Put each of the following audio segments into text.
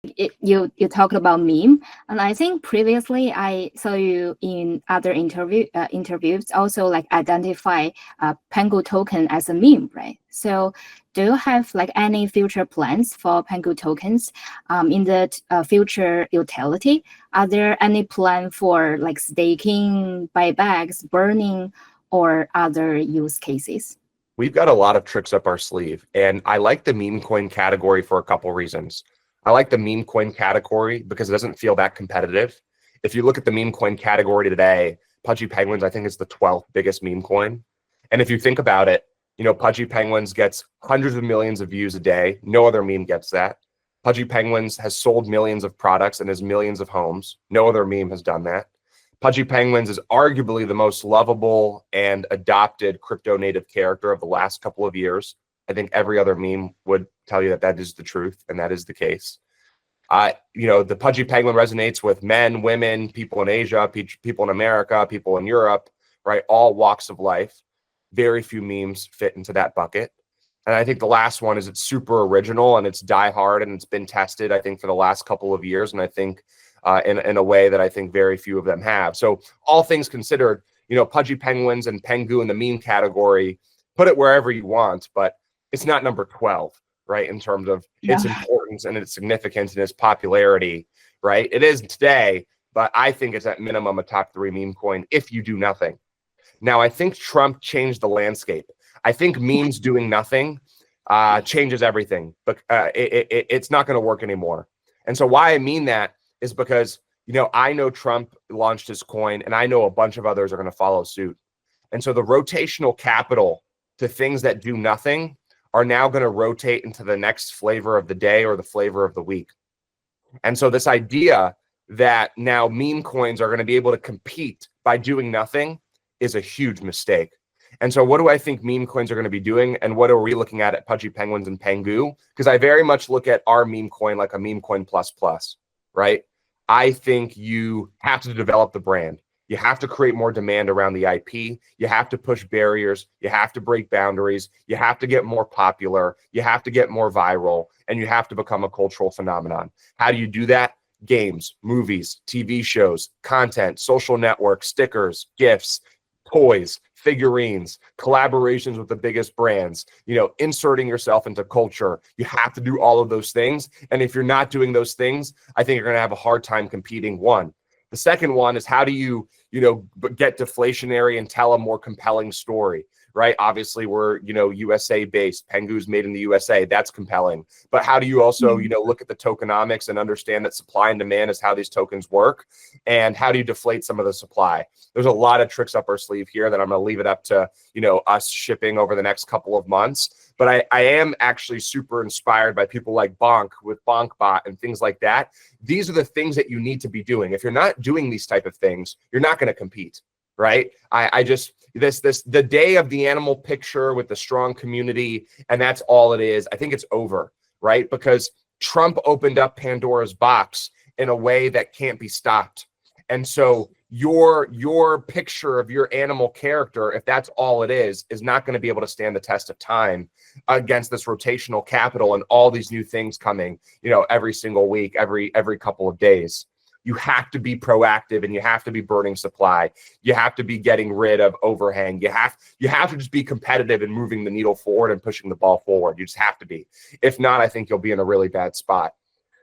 You talked about meme, and I think previously I saw you in other interviews also like identify PENGU token as a meme, right? So do you have like any future plans for PENGU tokens in the future utility? Are there any plan for like staking, buybacks, burning, or other use cases? We've got a lot of tricks up our sleeve, and I like the meme coin category for a couple reasons. I like the meme coin category because it doesn't feel that competitive. If you look at the meme coin category today, Pudgy Penguins, I think, is the 12th biggest meme coin. And if you think about it, you know, Pudgy Penguins gets hundreds of millions of views a day. No other meme gets that. Pudgy Penguins has sold millions of products and has millions of homes. No other meme has done that. Pudgy Penguins is arguably the most lovable and adopted crypto native character of the last couple of years. I think every other meme would tell you that that is the truth, and that is the case. You know, the Pudgy Penguin resonates with men, women, people in Asia, people in America, people in Europe, right? All walks of life. Very few memes fit into that bucket. And I think the last one is it's super original and it's diehard and it's been tested, I think, for the last couple of years. And I think in a way that I think very few of them have. So all things considered, you know, Pudgy Penguins and PENGU in the meme category, put it wherever you want, but it's not number 12, right? In terms of its importance and its significance and its popularity, right? It is today, but I think it's at minimum a top 3 meme coin if you do nothing. Now, I think Trump changed the landscape. I think memes doing nothing changes everything, but it's not going to work anymore. And so why I mean that is because, you know, I know Trump launched his coin and I know a bunch of others are going to follow suit. And so the rotational capital to things that do nothing are now going to rotate into the next flavor of the day or the flavor of the week. And so this idea that now meme coins are going to be able to compete by doing nothing is a huge mistake. And so what do I think meme coins are going to be doing? And what are we looking at Pudgy Penguins and PENGU? Because I very much look at our meme coin like a meme coin plus, right? I think you have to develop the brand. You have to create more demand around the IP. You have to push barriers. You have to break boundaries. You have to get more popular. You have to get more viral, and you have to become a cultural phenomenon. How do you do that? Games, movies, TV shows, content, social networks, stickers, GIFs, toys, figurines, collaborations with the biggest brands, you know, inserting yourself into culture. You have to do all of those things. And if you're not doing those things, I think you're going to have a hard time competing. One. The second one is how do you, you know, get deflationary and tell a more compelling story, right? Obviously, we're, you know, USA based. PENGU's made in the USA. That's compelling. But how do you also, you know, look at the tokenomics and understand that supply and demand is how these tokens work? And how do you deflate some of the supply? There's a lot of tricks up our sleeve here that I'm going to leave it up to, you know, us shipping over the next couple of months. But I am actually super inspired by people like Bonk with BonkBot and things like that. These are the things that you need to be doing. If you're not doing these type of things, you're not going to compete, right? I just, the day of the animal picture with the strong community, and that's all it is, I think it's over, right? Because Trump opened up Pandora's box in a way that can't be stopped. And so your picture of your animal character, if that's all it is not going to be able to stand the test of time against this rotational capital and all these new things coming, you know, every single week, every couple of days. You have to be proactive and you have to be burning supply. You have to be getting rid of overhang. You have to just be competitive and moving the needle forward and pushing the ball forward. You just have to be. If not, I think you'll be in a really bad spot.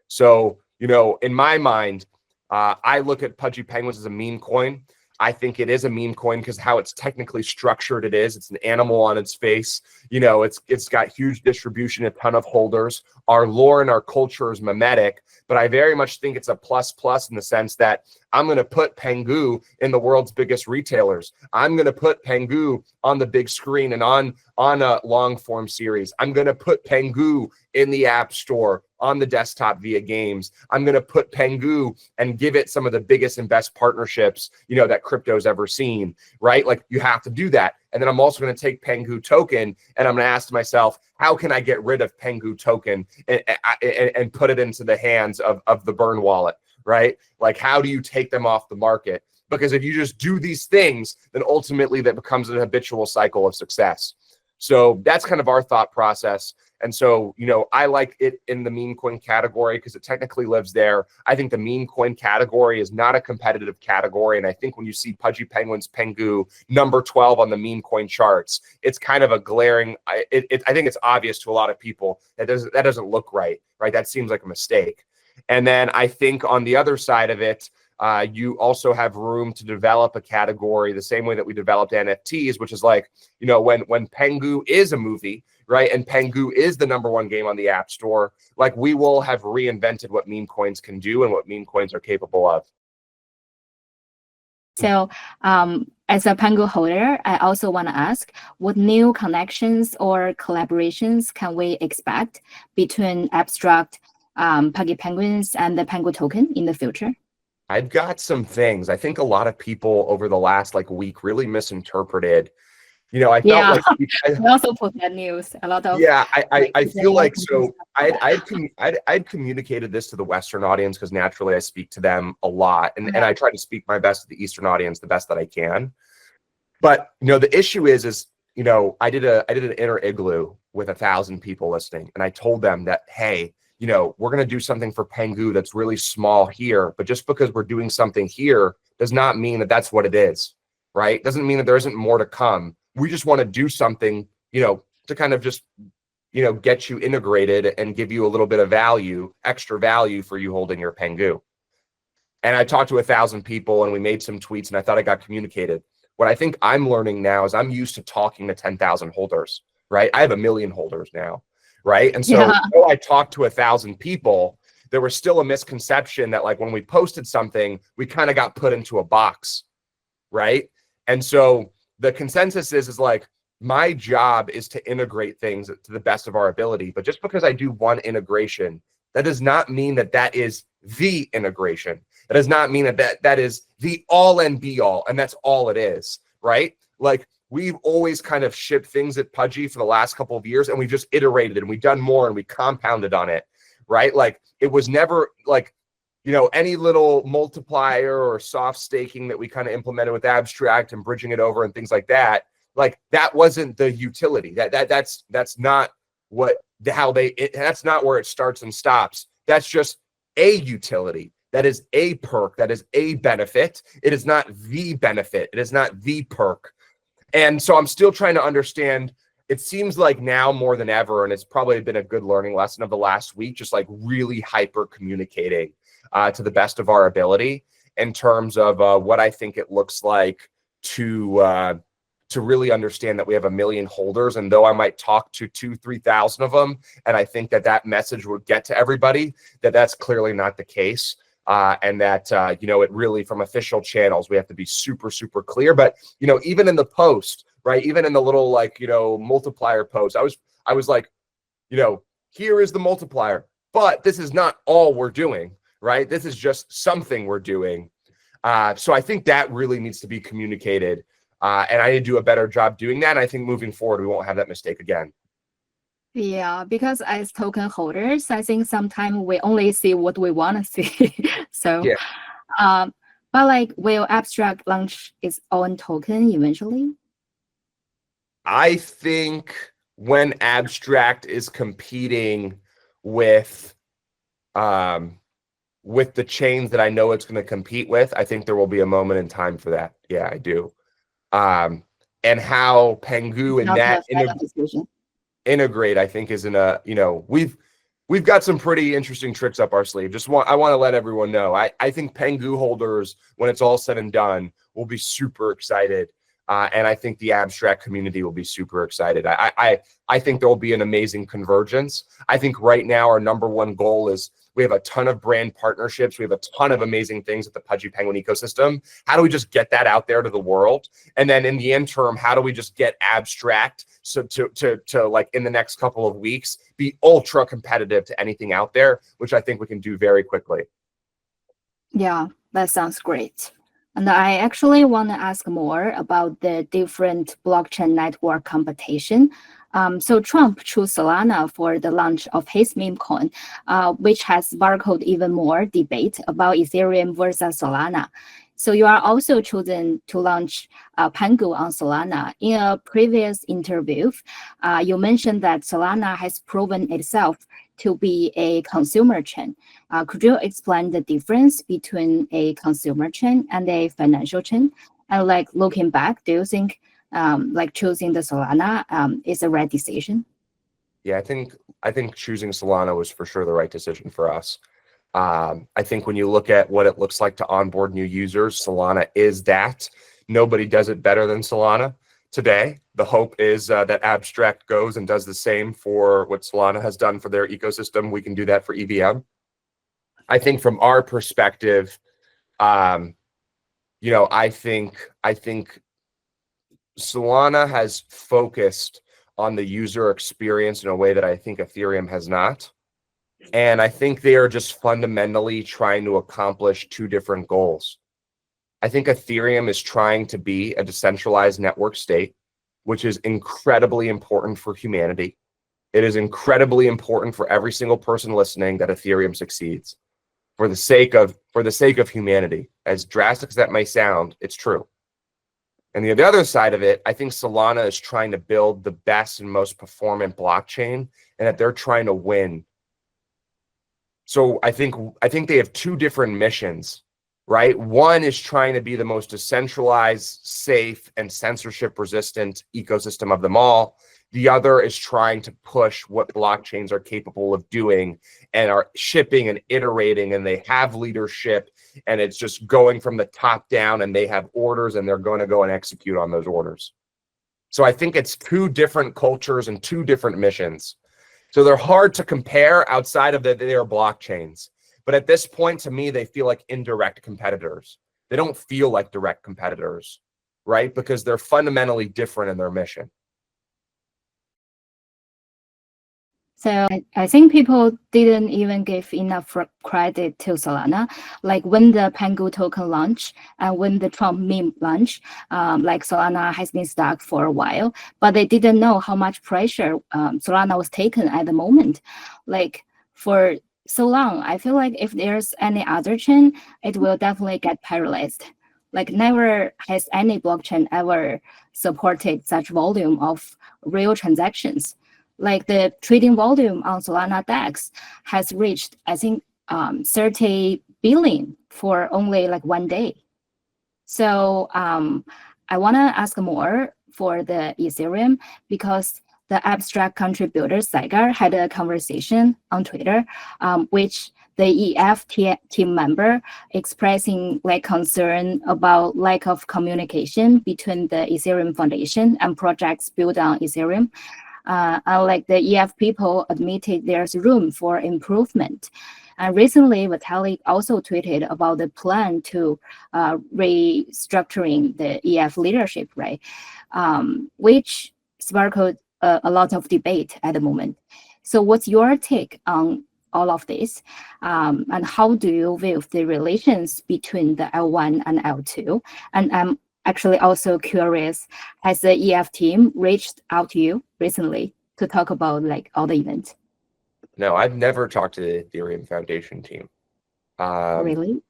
So, you know, in my mind, I look at Pudgy Penguins as a meme coin. I think it is a meme coin because how it's technically structured it is. It's an animal on its face. You know, it's got huge distribution, a ton of holders. Our lore and our culture is mimetic, but I very much think it's a plus in the sense that I'm going to put PENGU in the world's biggest retailers. I'm going to put PENGU on the big screen and on a long form series. I'm going to put PENGU in the app store, on the desktop via games. I'm going to put PENGU and give it some of the biggest and best partnerships, you know, that crypto's ever seen, right? Like you have to do that. And then I'm also going to take PENGU token and I'm going to ask myself, how can I get rid of PENGU token and put it into the hands of the burn wallet, right? Like, how do you take them off the market? Because if you just do these things, then ultimately that becomes an habitual cycle of success. So that's kind of our thought process. And so, I like it in the meme coin category because it technically lives there. I think the meme coin category is not a competitive category. And I think when you see Pudgy Penguins PENGU number 12 on the meme coin charts, it's kind of a glaring, I think it's obvious to a lot of people that doesn't look right? That seems like a mistake. And then I think on the other side of it, you also have room to develop a category the same way that we developed NFTs, which is like, when PENGU is a movie, right? And PENGU is the #1 game on the App Store. Like, we will have reinvented what meme coins can do and what meme coins are capable of. So as a PENGU holder, I also want to ask, what new connections or collaborations can we expect between Abstract, Pudgy Penguins, and the PENGU token in the future? I've got some things. I think a lot of people over the last week really misinterpreted. I felt like we also put that news. A lot of I feel like so I'd communicated this to the Western audience because naturally I speak to them a lot, and I try to speak my best to the Eastern audience the best that I can. But the issue is I did an inner Igloo with 1,000 people listening, and I told them that, hey, we're going to do something for PENGU that's really small here, but just because we're doing something here does not mean that that's what it is, right? Doesn't mean that there isn't more to come. We just want to do something, to kind of just, get you integrated and give you a little bit of value, extra value for you holding your PENGU. And I talked to 1,000 people and we made some tweets and I thought I got communicated. What I think I'm learning now is I'm used to talking to 10,000 holders, right? I have 1 million holders now. Right. And so though I talked to 1,000 people, there was still a misconception that when we posted something, we kind of got put into a box. Right. And so the consensus is my job is to integrate things to the best of our ability. But just because I do one integration, that does not mean that that is the integration. That does not mean that is the all and be all. And that's all it is. Right. We've always kind of shipped things at Pudgy for the last couple of years, and we've just iterated and we've done more and we compounded on it, right? It was never any little multiplier or soft staking that we kind of implemented with Abstract and bridging it over and things like that. That wasn't the utility. That's not that's not where it starts and stops. That's just a utility. That is a perk. That is a benefit. It is not the benefit. It is not the perk. And so I'm still trying to understand. It seems like now more than ever, and it's probably been a good learning lesson of the last week, just really hyper communicating to the best of our ability in terms of what I think it looks like to really understand that we have 1 million holders. And though I might talk to 2,000-3,000 of them, and I think that message would get to everybody, that's clearly not the case. And that, it really, from official channels, we have to be super, super clear. But, even in the post, right, even in the little, multiplier post, I was like, here is the multiplier, but this is not all we're doing, right? This is just something we're doing. So I think that really needs to be communicated. And I need to do a better job doing that. And I think moving forward, we won't have that mistake again. Yeah, because as token holders, I think sometimes we only see what we want to see. So, but will Abstract launch its own token eventually? I think when Abstract is competing with the chains that I know it's going to compete with, I think there will be a moment in time for that. Yeah, I do. And how PENGU and that integrate, I think, is in a, we've got some pretty interesting tricks up our sleeve. I want to let everyone know. I think PENGU holders, when it's all said and done, will be super excited. And I think the Abstract community will be super excited. I think there will be an amazing convergence. I think right now our #1 goal is we have a ton of brand partnerships. We have a ton of amazing things at the Pudgy Penguin ecosystem. How do we just get that out there to the world? And then in the interim, how do we just get Abstract so to in the next couple of weeks be ultra competitive to anything out there, which I think we can do very quickly. Yeah, that sounds great. And I actually want to ask more about the different blockchain network competition. So Trump chose Solana for the launch of his meme coin, which has sparked even more debate about Ethereum versus Solana. So you are also chosen to launch PENGU on Solana. In a previous interview, you mentioned that Solana has proven itself to be a consumer chain. Could you explain the difference between a consumer chain and a financial chain? And like looking back, do you think like choosing the Solana is a right decision? Yeah, I think choosing Solana was for sure the right decision for us. I think when you look at what it looks like to onboard new users, Solana is that. Nobody does it better than Solana today. The hope is that Abstract goes and does the same for what Solana has done for their ecosystem. We can do that for EVM. I think from our perspective, you know, I think Solana has focused on the user experience in a way that I think Ethereum has not. And I think they are just fundamentally trying to accomplish two different goals. I think Ethereum is trying to be a decentralized network state, which is incredibly important for humanity. It is incredibly important for every single person listening that Ethereum succeeds for the sake of humanity. As drastic as that may sound, it's true. And the other side of it, I think Solana is trying to build the best and most performant blockchain, and that they're trying to win. So I think they have two different missions, right? One is trying to be the most decentralized, safe, and censorship-resistant ecosystem of them all. The other is trying to push what blockchains are capable of doing and are shipping and iterating, and they have leadership, and it's just going from the top down, and they have orders, and they're going to go and execute on those orders. So I think it's two different cultures and two different missions. So they're hard to compare outside of that they are blockchains. But at this point, to me, they feel like indirect competitors. They don't feel like direct competitors, right? Because they're fundamentally different in their mission. So I think people didn't even give enough credit to Solana. Like when the PENGU token launched and when the Trump meme launched, like Solana has been stuck for a while, but they didn't know how much pressure Solana was taken at the moment. Like for so long, I feel like if there's any other chain, it will definitely get paralyzed. Like never has any blockchain ever supported such volume of real transactions. Like the trading volume on Solana DEX has reached, I think, 30 billion for only like one day. So I want to ask more for the Ethereum, because the Abstract contributor Saigar had a conversation on Twitter, which the EF team member expressing like concern about lack of communication between the Ethereum Foundation and projects built on Ethereum. Like the EF people admitted there's room for improvement. And recently, Vitalik also tweeted about the plan to restructuring the EF leadership, right? Which sparked a lot of debate at the moment. So what's your take on all of this? And how do you view the relations between the L1 and L2? And I'm actually also curious, has the EF team reached out to you recently to talk about like all the events? No, I've never talked to the Ethereum Foundation team. Really?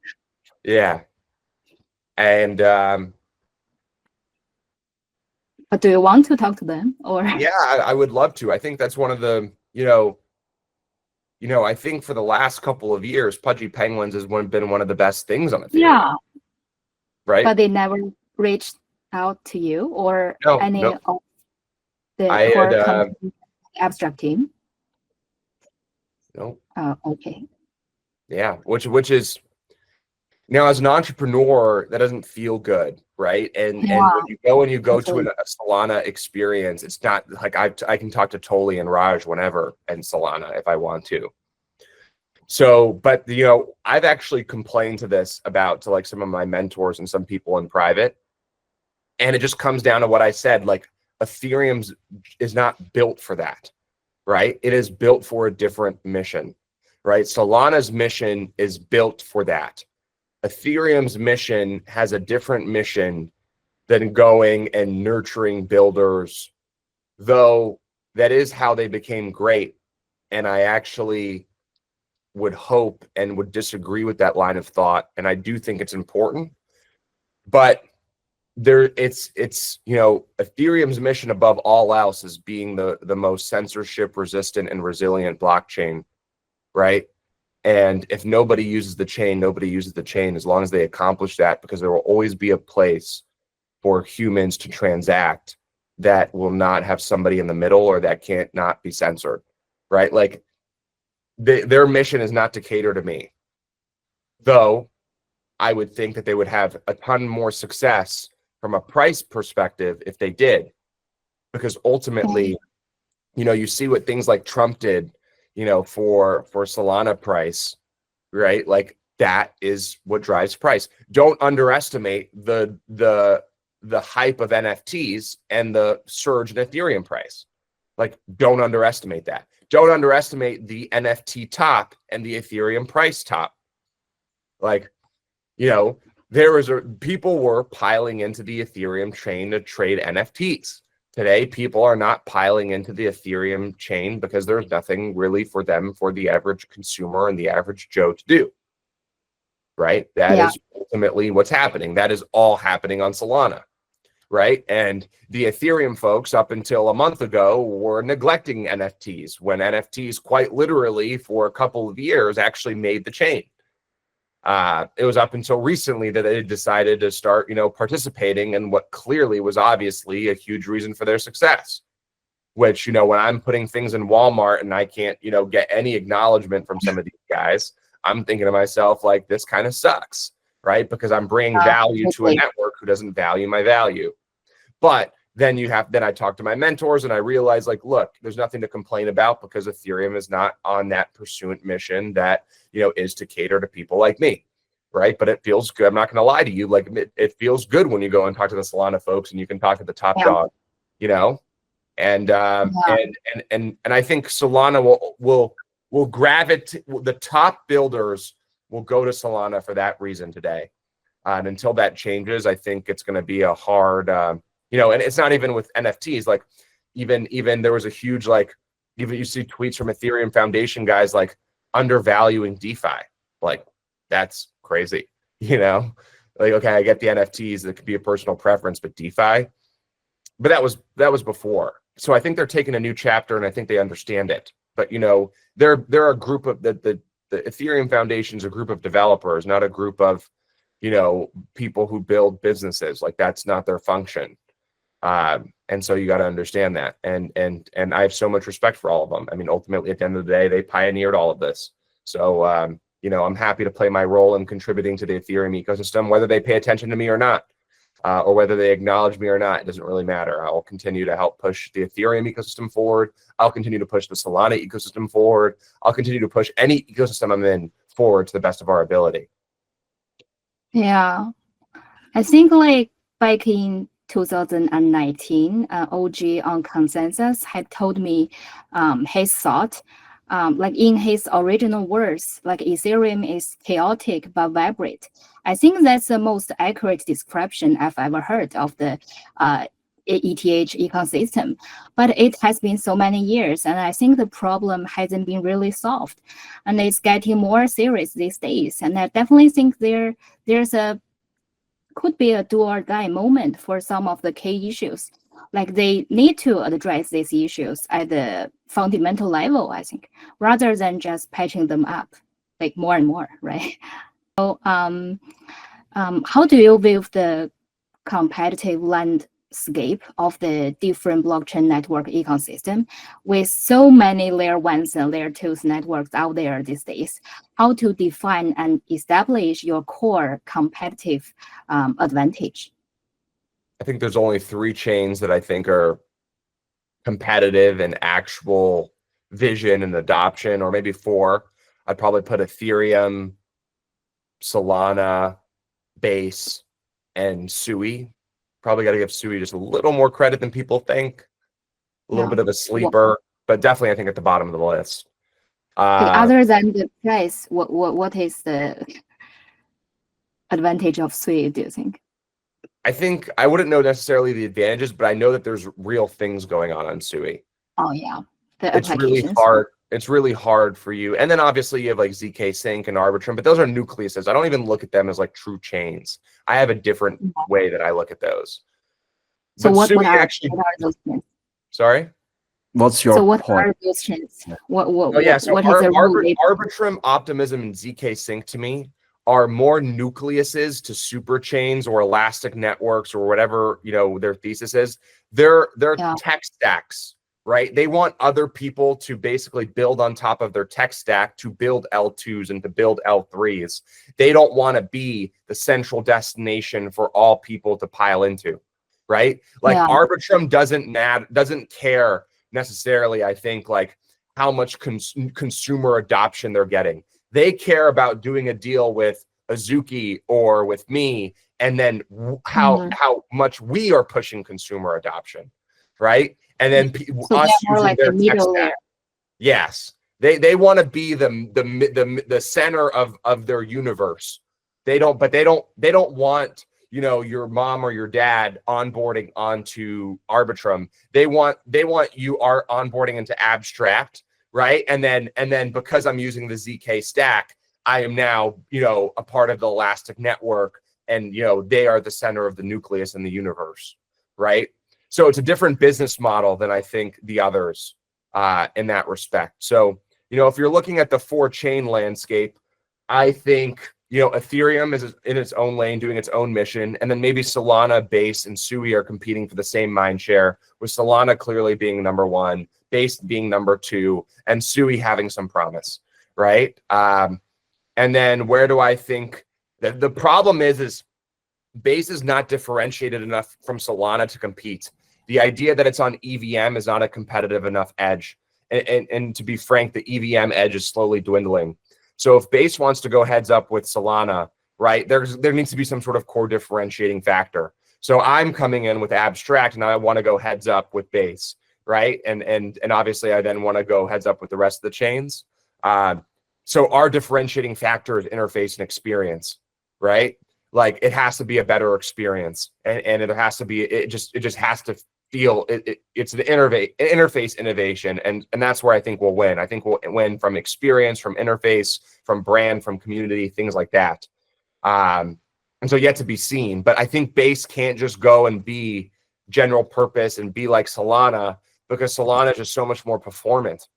Yeah. And but do you want to talk to them, or? Yeah, I would love to. I think that's one of the, I think for the last couple of years, Pudgy Penguins has been one of the best things on Ethereum. Yeah. Right. But they never reached out to you or any of the core Abstract team? No. Okay. Yeah, which is, as an entrepreneur, that doesn't feel good, right? And when you go to a Solana experience, it's not like I can talk to Toli and Raj whenever and Solana if I want to. So, but I've actually complained to like some of my mentors and some people in private, and it just comes down to what I said. Like Ethereum is not built for that, right? It is built for a different mission, right? Solana's mission is built for that. Ethereum's mission has a different mission than going and nurturing builders, though that is how they became great. And I actually would hope and would disagree with that line of thought. And I do think it's important but it's Ethereum's mission above all else is being the most censorship resistant and resilient blockchain, right? And if nobody uses the chain, nobody uses the chain, as long as they accomplish that, because there will always be a place for humans to transact that will not have somebody in the middle, or that can't not be censored, right? Like their mission is not to cater to me, though I would think that they would have a ton more success from a price perspective if they did, because ultimately, you see what things like Trump did, for Solana price, right? Like that is what drives price. Don't underestimate the hype of NFTs and the surge in Ethereum price. Like, don't underestimate that. Don't underestimate the NFT top and the Ethereum price top. Like, people were piling into the Ethereum chain to trade NFTs. Today, people are not piling into the Ethereum chain because there's nothing really for the average consumer and the average Joe to do, right? That is ultimately what's happening. That is all happening on Solana, right? And the Ethereum folks up until a month ago were neglecting NFTs, when NFTs quite literally for a couple of years actually made the chain. It was up until recently that they decided to start, participating in what clearly was obviously a huge reason for their success. Which, when I'm putting things in Walmart and I can't, get any acknowledgement from some of these guys, I'm thinking to myself, like, this kind of sucks, right? Because I'm bringing value to a network who doesn't value my value. But then I talk to my mentors and I realize, like, look, there's nothing to complain about, because Ethereum is not on that pursuant mission that, is to cater to people like me, right? But it feels good. I'm not going to lie to you. Like, it feels good when you go and talk to the Solana folks and you can talk to the top dog, and I think Solana will gravitate. The top builders will go to Solana for that reason today. And until that changes, I think it's going to be a hard, and it's not even with NFTs. Like, even there was a huge, like, even you see tweets from Ethereum Foundation guys like undervaluing DeFi. Like, that's crazy, like, okay, I get the NFTs, that could be a personal preference, but DeFi, but that was before. So I think they're taking a new chapter, and I think they understand it. But they're a group of the Ethereum Foundation is a group of developers, not a group of people who build businesses. Like, that's not their function. And so you got to understand that. And I have so much respect for all of them. I mean, ultimately, at the end of the day, they pioneered all of this. So, I'm happy to play my role in contributing to the Ethereum ecosystem, whether they pay attention to me or not, or whether they acknowledge me or not. It doesn't really matter. I will continue to help push the Ethereum ecosystem forward. I'll continue to push the Solana ecosystem forward. I'll continue to push any ecosystem I'm in forward to the best of our ability. Yeah, I think, like, back in 2019, OG on Consensus had told me his thought, like, in his original words, like, Ethereum is chaotic but vibrant. I think that's the most accurate description I've ever heard of the ETH ecosystem. But it has been so many years, and I think the problem hasn't been really solved, and it's getting more serious these days. And I definitely think could be a do or die moment for some of the key issues. Like, they need to address these issues at the fundamental level, I think, rather than just patching them up, like, more and more, right? So, how do you view the competitive landscape of the different blockchain network ecosystem with so many layer 1s and layer 2s networks out there these days? How to define and establish your core competitive advantage? I think there's only 3 chains that I think are competitive in actual vision and adoption, or maybe 4. I'd probably put Ethereum, Solana, Base, and Sui. Probably got to give Sui just a little more credit than people think. A little bit of a sleeper, but definitely I think at the bottom of the list. Other than the price, what is the advantage of Sui, do you think? I think I wouldn't know necessarily the advantages, but I know that there's real things going on Sui. Oh, yeah. It's really hard. It's really hard for you. And then obviously you have like ZK Sync and Arbitrum, but those are nucleuses. I don't even look at them as like true chains. I have a different way that I look at those. So but what Sui are actually, those chains? Sorry? What's your So what point? are those chains? So What is the rule? Arbitrum, Optimism, and ZK Sync to me are more nucleuses to super chains or elastic networks or whatever, you know, their thesis is. They're tech stacks, right? They want other people to basically build on top of their tech stack to build L2s and to build L3s. They don't want to be the central destination for all people to pile into, right? Like Arbitrum doesn't care necessarily, I think, like how much consumer adoption they're getting. They care about doing a deal with Azuki or with me, and then how much we are pushing consumer adoption, right? And then so us using like their the middle tech stack. Yes, they want to be the center of their universe. They don't want, you know, your mom or your dad onboarding onto Arbitrum. They want you are onboarding into Abstract, right? And then because I'm using the ZK stack, I am now, you know, a part of the Elastic network, and you know, they are the center of the nucleus in the universe, right? So it's a different business model than I think the others in that respect. So, you know, if you're looking at the 4-chain landscape, I think, you know, Ethereum is in its own lane doing its own mission, and then maybe Solana, Base, and Sui are competing for the same mind share, with Solana clearly being number 1, Base being number 2, and Sui having some promise, right? And then where do I think that the problem is Base is not differentiated enough from Solana to compete. The idea that it's on EVM is not a competitive enough edge. And to be frank, the EVM edge is slowly dwindling. So if Base wants to go heads up with Solana, right, there needs to be some sort of core differentiating factor. So I'm coming in with Abstract, and I want to go heads up with Base, right? And obviously I then want to go heads up with the rest of the chains. So our differentiating factor is interface and experience, right? Like it has to be a better experience, and it has to be, it just has to feel it's the interface innovation, and that's where I think we'll win. I think we'll win from experience, from interface, from brand, from community, things like that. And so yet to be seen, but I think Base can't just go and be general purpose and be like Solana, because Solana is just so much more performant.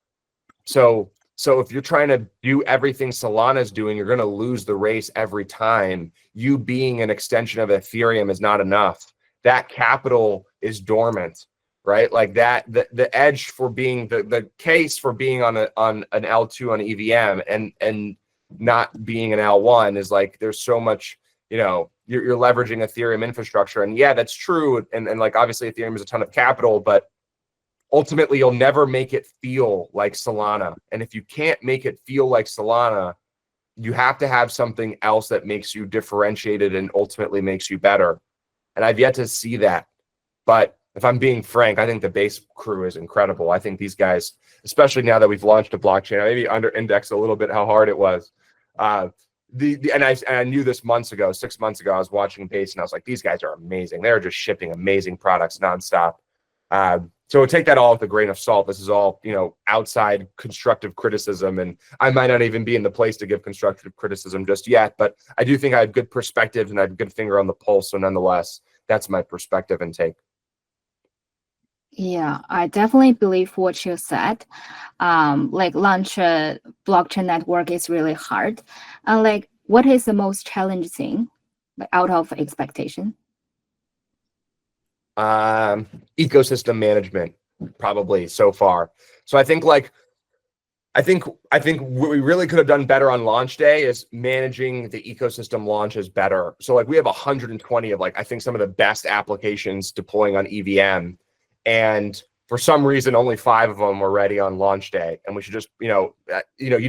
So if you're trying to do everything Solana is doing, you're going to lose the race every time. You being an extension of Ethereum is not enough. That capital is dormant, right? Like that, the edge for being the case for being on an L2 on EVM and not being an L1 is like, there's so much, you know, you're leveraging Ethereum infrastructure. And yeah, that's true. And like, obviously Ethereum is a ton of capital, but ultimately you'll never make it feel like Solana. And if you can't make it feel like Solana, you have to have something else that makes you differentiated and ultimately makes you better. And I've yet to see that. But if I'm being frank, I think the Base crew is incredible. I think these guys, especially now that we've launched a blockchain, I maybe under-indexed a little bit how hard it was. And I knew this months ago, 6 months ago, I was watching Base and I was like, these guys are amazing. They're just shipping amazing products nonstop. So take that all with a grain of salt. This is all, you know, outside constructive criticism, and I might not even be in the place to give constructive criticism just yet, but I do think I have good perspective and I have a good finger on the pulse. So nonetheless, that's my perspective and take. Yeah, I definitely believe what you said. Like launch a blockchain network is really hard. And like, what is the most challenging thing, like, out of expectation? Ecosystem management, probably so far. So I think what we really could have done better on launch day is managing the ecosystem launches better. So like we have 120 of like, I think some of the best applications deploying on EVM, and for some reason only 5 of them were ready on launch day, and we should just, you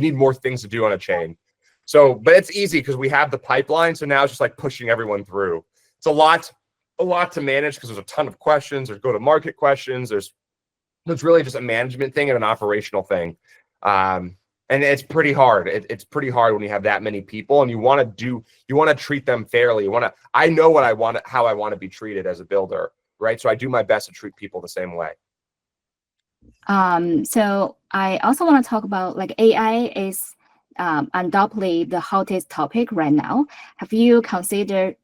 need more things to do on a chain. So, but it's easy because we have the pipeline. So now it's just like pushing everyone through. It's a lot to manage because there's a ton of questions. There's go-to-market questions. It's really just a management thing and an operational thing. And it's pretty hard. It's pretty hard when you have that many people and you want to treat them fairly. I know what I want, how I want to be treated as a builder, right? So I do my best to treat people the same way. So I also want to talk about like AI is undoubtedly the hottest topic right now. Have you considered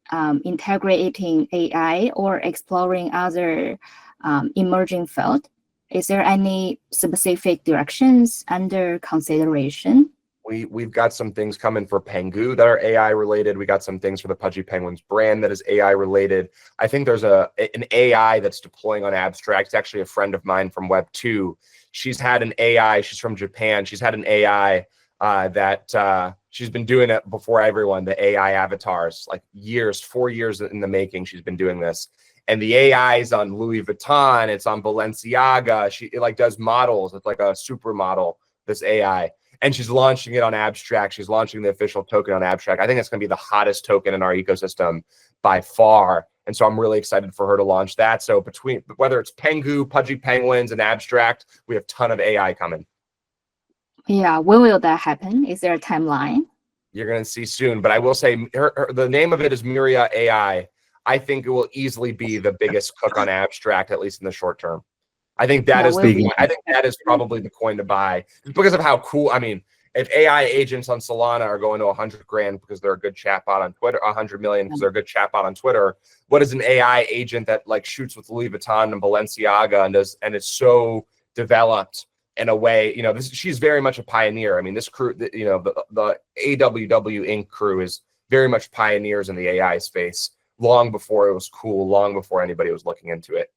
integrating AI or exploring other emerging field? Is there any specific directions under consideration? We've got some things coming for PENGU that are AI related. We got some things for the Pudgy Penguins brand that is AI related. I think there's an AI that's deploying on Abstract. It's actually a friend of mine from Web2. She's had an AI, she's from Japan. She's had an AI that she's been doing it before everyone, the AI avatars, like years, 4 years in the making, she's been doing this. And the AI is on Louis Vuitton, it's on Balenciaga. It like does models. It's like a supermodel, this AI. And she's launching it on Abstract. She's launching the official token on Abstract. I think it's going to be the hottest token in our ecosystem by far. And so I'm really excited for her to launch that. So between whether it's PENGU, Pudgy Penguins, and Abstract, we have a ton of AI coming. Yeah, when will that happen? Is there a timeline? You're going to see soon. But I will say the name of it is Miria AI. I think it will easily be the biggest cook on Abstract, at least in the short term. I think that is I think that is probably the coin to buy because of how cool. I mean, if AI agents on Solana are going to 100 grand because they're a good chatbot on Twitter, 100 million because they're a good chatbot on Twitter, what is an AI agent that like shoots with Louis Vuitton and Balenciaga and is so developed in a way, you know, she's very much a pioneer. I mean, this crew, you know, the Odaily crew is very much pioneers in the AI space long before it was cool, long before anybody was looking into it.